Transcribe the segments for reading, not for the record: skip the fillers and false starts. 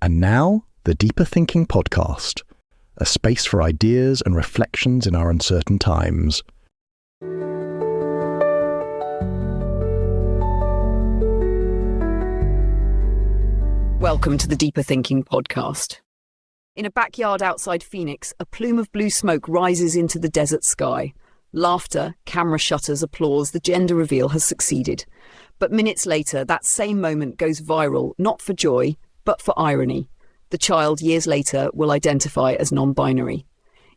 And now, the Deeper Thinking Podcast, a space for ideas and reflections in our uncertain times. Welcome to the Deeper Thinking Podcast. In a backyard outside Phoenix, a plume of blue smoke rises into the desert sky. Laughter, camera shutters, applause, the gender reveal has succeeded. But minutes later, that same moment goes viral, not for joy, but for irony. The child, years later, will identify as non-binary.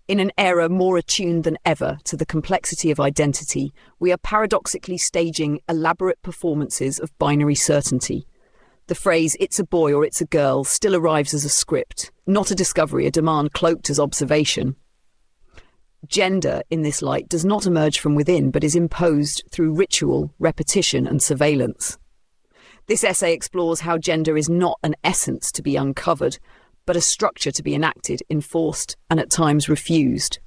In an era more attuned than ever to the complexity of identity, we are paradoxically staging elaborate performances of binary certainty. The phrase, "it's a boy" or "it's a girl," still arrives as a script, not a discovery, a demand cloaked as observation. Gender, in this light, does not emerge from within, but is imposed through ritual, repetition, and surveillance. This essay explores how gender is not an essence to be uncovered, but a structure to be enacted, enforced, and at times refused.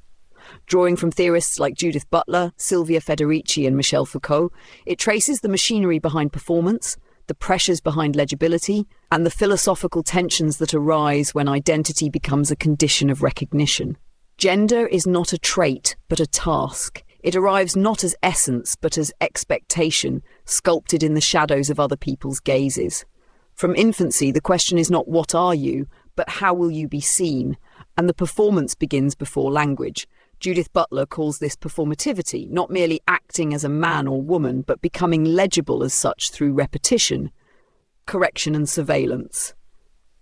Drawing from theorists like Judith Butler, Silvia, Federici, and Michel Foucault, it traces the machinery behind performance, the pressures behind legibility, and the philosophical tensions that arise when identity becomes a condition of recognition. Gender is not a trait, but a task. It arrives not as essence, but as expectation, sculpted in the shadows of other people's gazes. From infancy, the question is not "what are you?" but "how will you be seen?" And the performance begins before language. Judith Butler calls this performativity, not merely acting as a man or woman, but becoming legible as such through repetition, correction, and surveillance.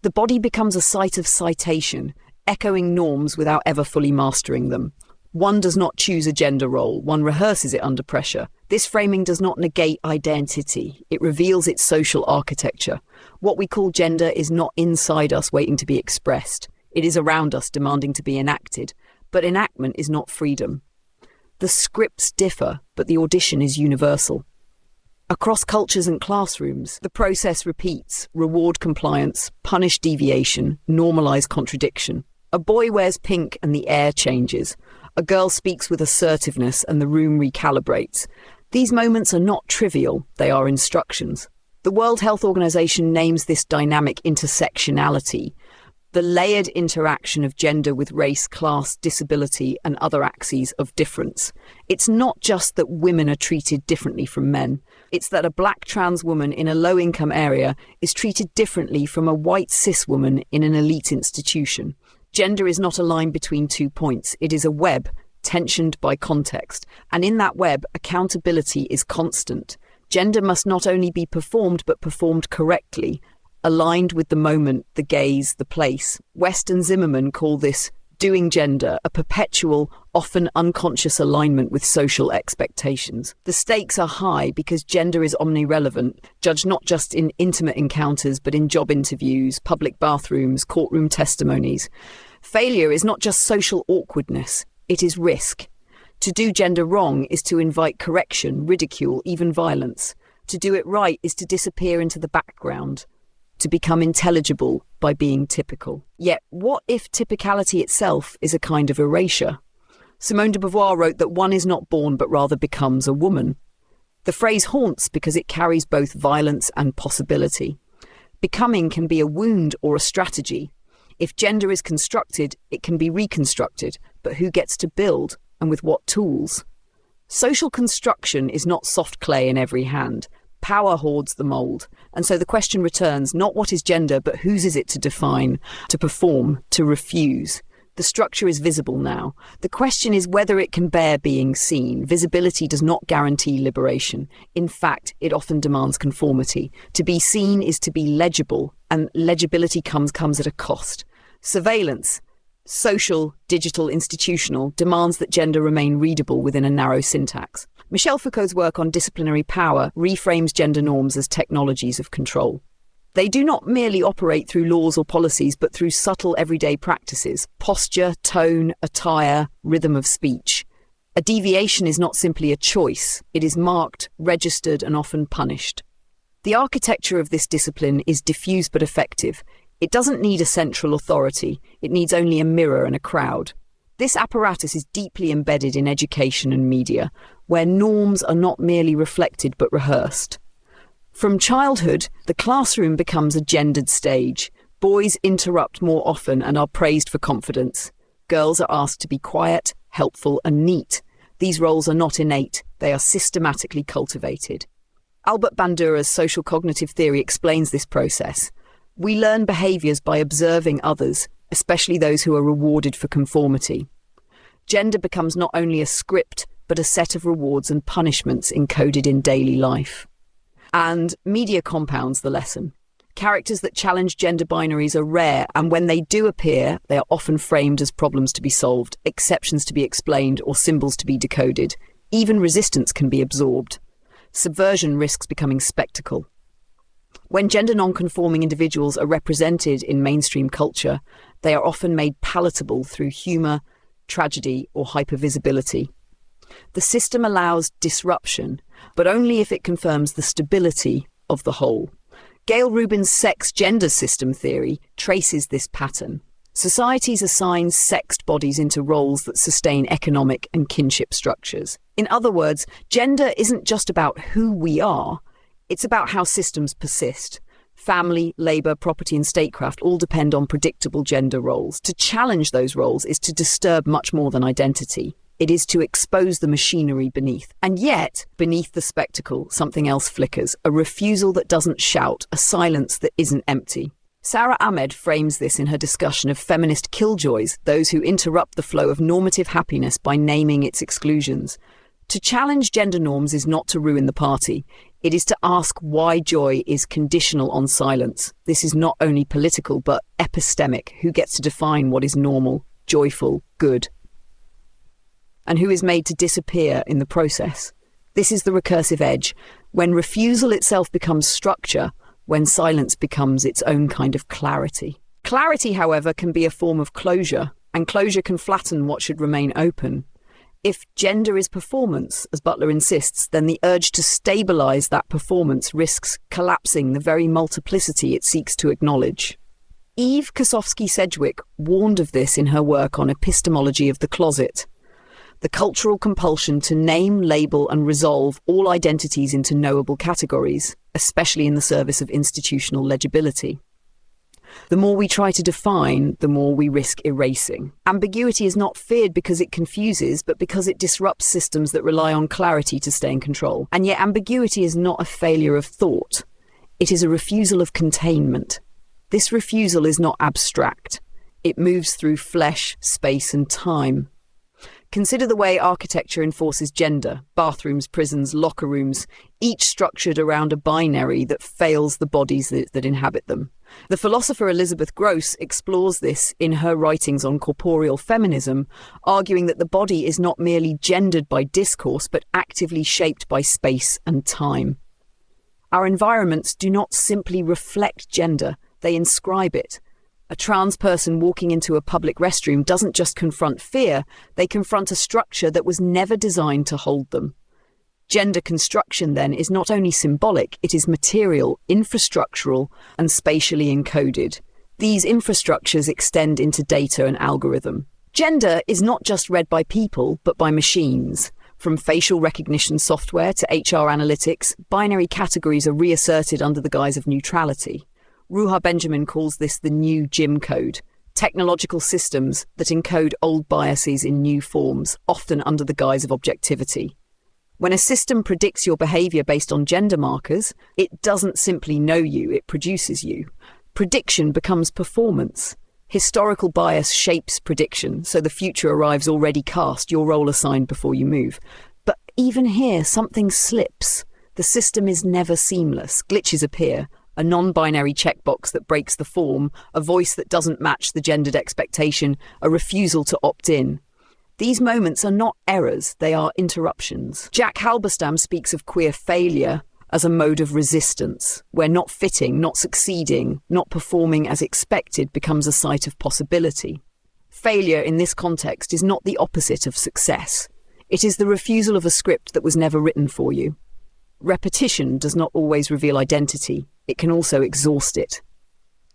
The body becomes a site of citation, echoing norms without ever fully mastering them. One does not choose a gender role, one rehearses it under pressure. This framing does not negate identity, it reveals its social architecture. What we call gender is not inside us waiting to be expressed. It is around us demanding to be enacted. But enactment is not freedom. The scripts differ, but the audition is universal. Across cultures and classrooms, the process repeats: reward compliance, punish deviation, normalize contradiction. A boy wears pink and the air changes. A girl speaks with assertiveness and the room recalibrates. These moments are not trivial, they are instructions. The World Health Organization names this dynamic intersectionality, the layered interaction of gender with race, class, disability, and other axes of difference. It's not just that women are treated differently from men. It's that a black trans woman in a low-income area is treated differently from a white cis woman in an elite institution. Gender is not a line between 2 points. It is a web, tensioned by context. And in that web, accountability is constant. Gender must not only be performed, but performed correctly, aligned with the moment, the gaze, the place. West and Zimmerman call this doing gender, a perpetual, often unconscious alignment with social expectations. The stakes are high because gender is omnirelevant, judged not just in intimate encounters, but in job interviews, public bathrooms, courtroom testimonies. Failure is not just social awkwardness, it is risk. To do gender wrong is to invite correction, ridicule, even violence. To do it right is to disappear into the background, to become intelligible by being typical. Yet, what if typicality itself is a kind of erasure? Simone de Beauvoir wrote that one is not born but rather becomes a woman. The phrase haunts because it carries both violence and possibility. Becoming can be a wound or a strategy. If gender is constructed, it can be reconstructed, but who gets to build, and with what tools? Social construction is not soft clay in every hand. Power hoards the mould, and so the question returns, not what is gender, but whose is it to define, to perform, to refuse. The structure is visible now. The question is whether it can bear being seen. Visibility does not guarantee liberation. In fact, it often demands conformity. To be seen is to be legible, and legibility comes at a cost. Surveillance, social, digital, institutional, demands that gender remain readable within a narrow syntax. Michel Foucault's work on disciplinary power reframes gender norms as technologies of control. They do not merely operate through laws or policies, but through subtle everyday practices: posture, tone, attire, rhythm of speech. A deviation is not simply a choice. It is marked, registered, and often punished. The architecture of this discipline is diffuse but effective. It doesn't need a central authority. It needs only a mirror and a crowd. This apparatus is deeply embedded in education and media, where norms are not merely reflected but rehearsed. From childhood, the classroom becomes a gendered stage. Boys interrupt more often and are praised for confidence. Girls are asked to be quiet, helpful, and neat. These roles are not innate, they are systematically cultivated. Albert Bandura's social cognitive theory explains this process. We learn behaviours by observing others, especially those who are rewarded for conformity. Gender becomes not only a script, but a set of rewards and punishments encoded in daily life. And media compounds the lesson. Characters that challenge gender binaries are rare, and when they do appear, they are often framed as problems to be solved, exceptions to be explained, or symbols to be decoded. Even resistance can be absorbed. Subversion risks becoming spectacle. When gender non-conforming individuals are represented in mainstream culture, they are often made palatable through humour, tragedy, or hypervisibility. The system allows disruption, but only if it confirms the stability of the whole. Gail Rubin's sex-gender system theory traces this pattern. Societies assign sexed bodies into roles that sustain economic and kinship structures. In other words, gender isn't just about who we are, it's about how systems persist. Family, labour, property and statecraft all depend on predictable gender roles. To challenge those roles is to disturb much more than identity. It is to expose the machinery beneath. And yet, beneath the spectacle, something else flickers, a refusal that doesn't shout, a silence that isn't empty. Sara Ahmed frames this in her discussion of feminist killjoys, those who interrupt the flow of normative happiness by naming its exclusions. To challenge gender norms is not to ruin the party. It is to ask why joy is conditional on silence. This is not only political, but epistemic. Who gets to define what is normal, joyful, good? And who is made to disappear in the process? This is the recursive edge. When refusal itself becomes structure, when silence becomes its own kind of clarity. Clarity, however, can be a form of closure, and closure can flatten what should remain open. If gender is performance, as Butler insists, then the urge to stabilise that performance risks collapsing the very multiplicity it seeks to acknowledge. Eve Kosofsky-Sedgwick warned of this in her work on epistemology of the closet. The cultural compulsion to name, label and resolve all identities into knowable categories, especially in the service of institutional legibility. The more we try to define, the more we risk erasing. Ambiguity is not feared because it confuses, but because it disrupts systems that rely on clarity to stay in control. And yet ambiguity is not a failure of thought. It is a refusal of containment. This refusal is not abstract. It moves through flesh, space and time. Consider the way architecture enforces gender. Bathrooms, prisons, locker rooms, each structured around a binary that fails the bodies that inhabit them. The philosopher Elizabeth Gross explores this in her writings on corporeal feminism, arguing that the body is not merely gendered by discourse, but actively shaped by space and time. Our environments do not simply reflect gender, they inscribe it. A trans person walking into a public restroom doesn't just confront fear, they confront a structure that was never designed to hold them. Gender construction, then, is not only symbolic, it is material, infrastructural, and spatially encoded. These infrastructures extend into data and algorithm. Gender is not just read by people, but by machines. From facial recognition software to HR analytics, binary categories are reasserted under the guise of neutrality. Ruha Benjamin calls this the new Jim code, technological systems that encode old biases in new forms, often under the guise of objectivity. When a system predicts your behaviour based on gender markers, it doesn't simply know you, it produces you. Prediction becomes performance. Historical bias shapes prediction, so the future arrives already cast, your role assigned before you move. But even here, something slips. The system is never seamless. Glitches appear. A non-binary checkbox that breaks the form, a voice that doesn't match the gendered expectation, a refusal to opt in. These moments are not errors, they are interruptions. Jack Halberstam speaks of queer failure as a mode of resistance, where not fitting, not succeeding, not performing as expected becomes a site of possibility. Failure in this context is not the opposite of success. It is the refusal of a script that was never written for you. Repetition does not always reveal identity. It can also exhaust it.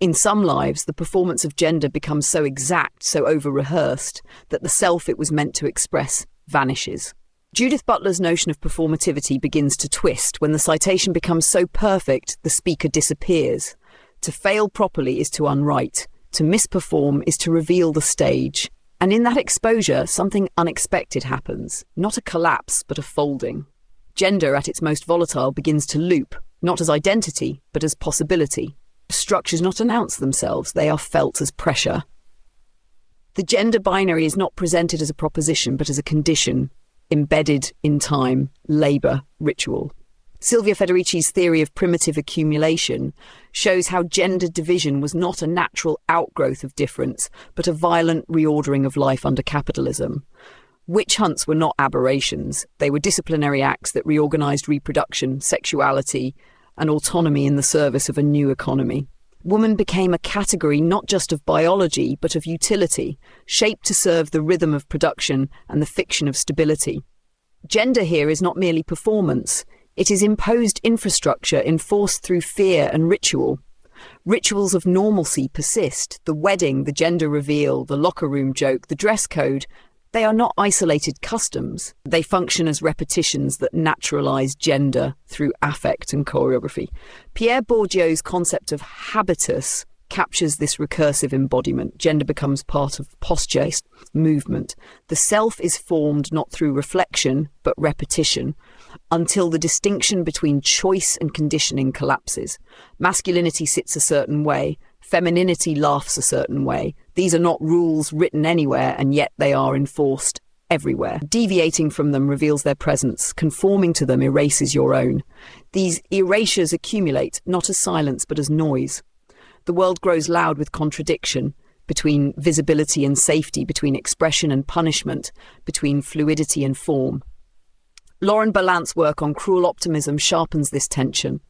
In some lives, the performance of gender becomes so exact, so over-rehearsed, that the self it was meant to express vanishes. Judith Butler's notion of performativity begins to twist when the citation becomes so perfect the speaker disappears. To fail properly is to unwrite. To misperform is to reveal the stage. And in that exposure, something unexpected happens. Not a collapse, but a folding. Gender, at its most volatile, begins to loop, not as identity, but as possibility. Structures not announce themselves, they are felt as pressure. The gender binary is not presented as a proposition, but as a condition, embedded in time, labour, ritual. Silvia Federici's theory of primitive accumulation shows how gender division was not a natural outgrowth of difference, but a violent reordering of life under capitalism. Witch hunts were not aberrations. They were disciplinary acts that reorganised reproduction, sexuality, and autonomy in the service of a new economy. Woman became a category not just of biology, but of utility, shaped to serve the rhythm of production and the fiction of stability. Gender here is not merely performance. It is imposed infrastructure enforced through fear and ritual. Rituals of normalcy persist. The wedding, the gender reveal, the locker room joke, the dress code. They are not isolated customs. They function as repetitions that naturalize gender through affect and choreography. Pierre Bourdieu's concept of habitus captures this recursive embodiment. Gender becomes part of posture, movement. The self is formed not through reflection, but repetition, until the distinction between choice and conditioning collapses. Masculinity sits a certain way. Femininity laughs a certain way. These are not rules written anywhere, and yet they are enforced everywhere. Deviating from them reveals their presence. Conforming to them erases your own. These erasures accumulate, not as silence, but as noise. The world grows loud with contradiction, between visibility and safety, between expression and punishment, between fluidity and form. Lauren Berlant's work on cruel optimism sharpens this tension.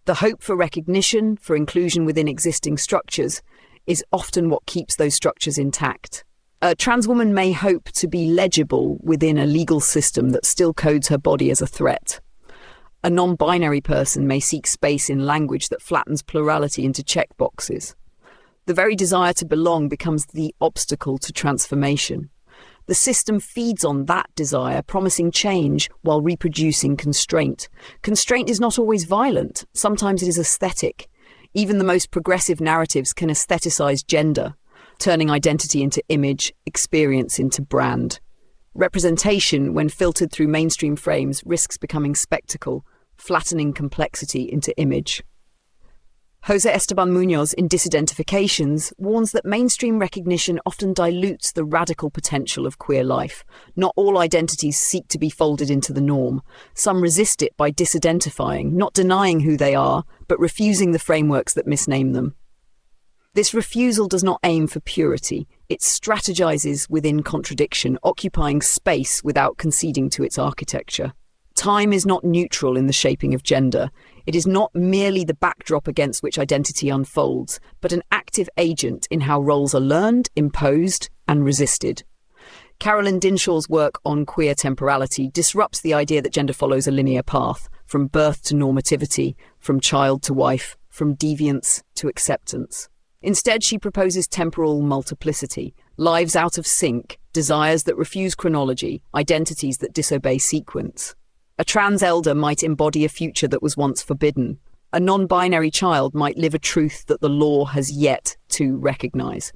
The hope for recognition, for inclusion within existing structures, is often what keeps those structures intact. A trans woman may hope to be legible within a legal system that still codes her body as a threat. A non-binary person may seek space in language that flattens plurality into checkboxes. The very desire to belong becomes the obstacle to transformation. The system feeds on that desire, promising change while reproducing constraint. Constraint is not always violent. Sometimes it is aesthetic. Even the most progressive narratives can aestheticize gender, turning identity into image, experience into brand. Representation, when filtered through mainstream frames, risks becoming spectacle, flattening complexity into image. Jose Esteban Munoz, in Disidentifications, warns that mainstream recognition often dilutes the radical potential of queer life. Not all identities seek to be folded into the norm. Some resist it by disidentifying, not denying who they are, but refusing the frameworks that misname them. This refusal does not aim for purity. It strategizes within contradiction, occupying space without conceding to its architecture. Time is not neutral in the shaping of gender. It is not merely the backdrop against which identity unfolds, but an active agent in how roles are learned, imposed, and resisted. Carolyn Dinshaw's work on queer temporality disrupts the idea that gender follows a linear path, from birth to normativity, from child to wife, from deviance to acceptance. Instead, she proposes temporal multiplicity, lives out of sync, desires that refuse chronology, identities that disobey sequence. A trans elder might embody a future that was once forbidden. A non-binary child might live a truth that the law has yet to recognise.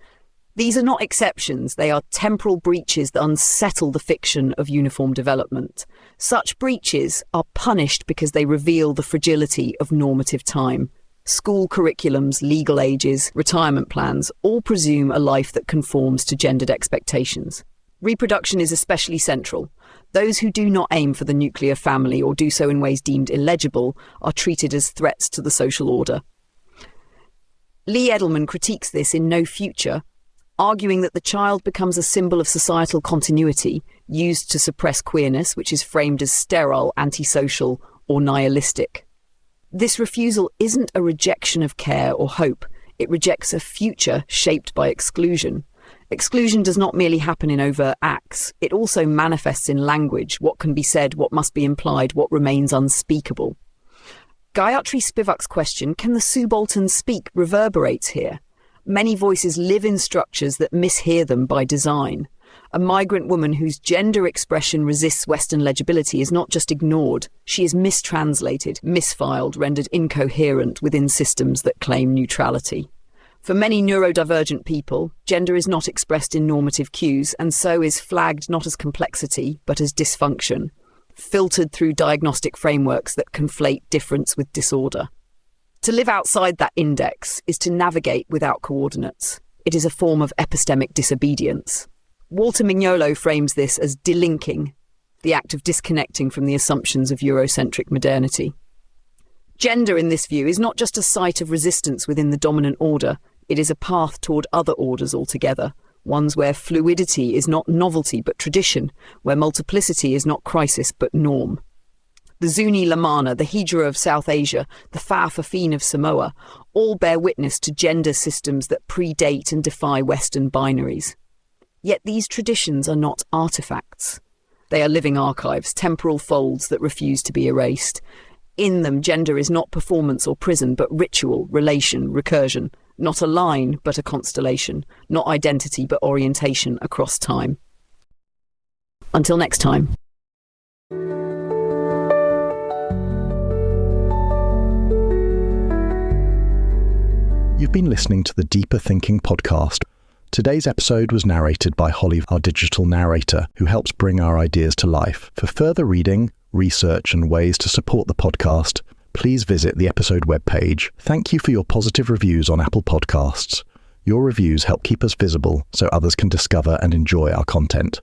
These are not exceptions, they are temporal breaches that unsettle the fiction of uniform development. Such breaches are punished because they reveal the fragility of normative time. School curriculums, legal ages, retirement plans all presume a life that conforms to gendered expectations. Reproduction is especially central. Those who do not aim for the nuclear family or do so in ways deemed illegible are treated as threats to the social order. Lee Edelman critiques this in No Future, arguing that the child becomes a symbol of societal continuity used to suppress queerness, which is framed as sterile, antisocial, or nihilistic. This refusal isn't a rejection of care or hope. It rejects a future shaped by exclusion. Exclusion does not merely happen in overt acts. It also manifests in language, what can be said, what must be implied, what remains unspeakable. Gayatri Spivak's question, can the subaltern speak, reverberates here. Many voices live in structures that mishear them by design. A migrant woman whose gender expression resists Western legibility is not just ignored, she is mistranslated, misfiled, rendered incoherent within systems that claim neutrality. For many neurodivergent people, gender is not expressed in normative cues, and so is flagged not as complexity, but as dysfunction, filtered through diagnostic frameworks that conflate difference with disorder. To live outside that index is to navigate without coordinates. It is a form of epistemic disobedience. Walter Mignolo frames this as delinking, the act of disconnecting from the assumptions of Eurocentric modernity. Gender, in this view, is not just a site of resistance within the dominant order, it is a path toward other orders altogether, ones where fluidity is not novelty but tradition, where multiplicity is not crisis but norm. The Zuni Lamana, the Hijra of South Asia, the Fa'afafine of Samoa, all bear witness to gender systems that predate and defy Western binaries. Yet these traditions are not artifacts. They are living archives, temporal folds that refuse to be erased. In them, gender is not performance or prison, but ritual, relation, recursion. Not a line, but a constellation. Not identity, but orientation across time. Until next time. You've been listening to the Deeper Thinking podcast. Today's episode was narrated by Holly, our digital narrator, who helps bring our ideas to life. For further reading, research and ways to support the podcast, please visit the episode webpage. Thank you for your positive reviews on Apple Podcasts. Your reviews help keep us visible so others can discover and enjoy our content.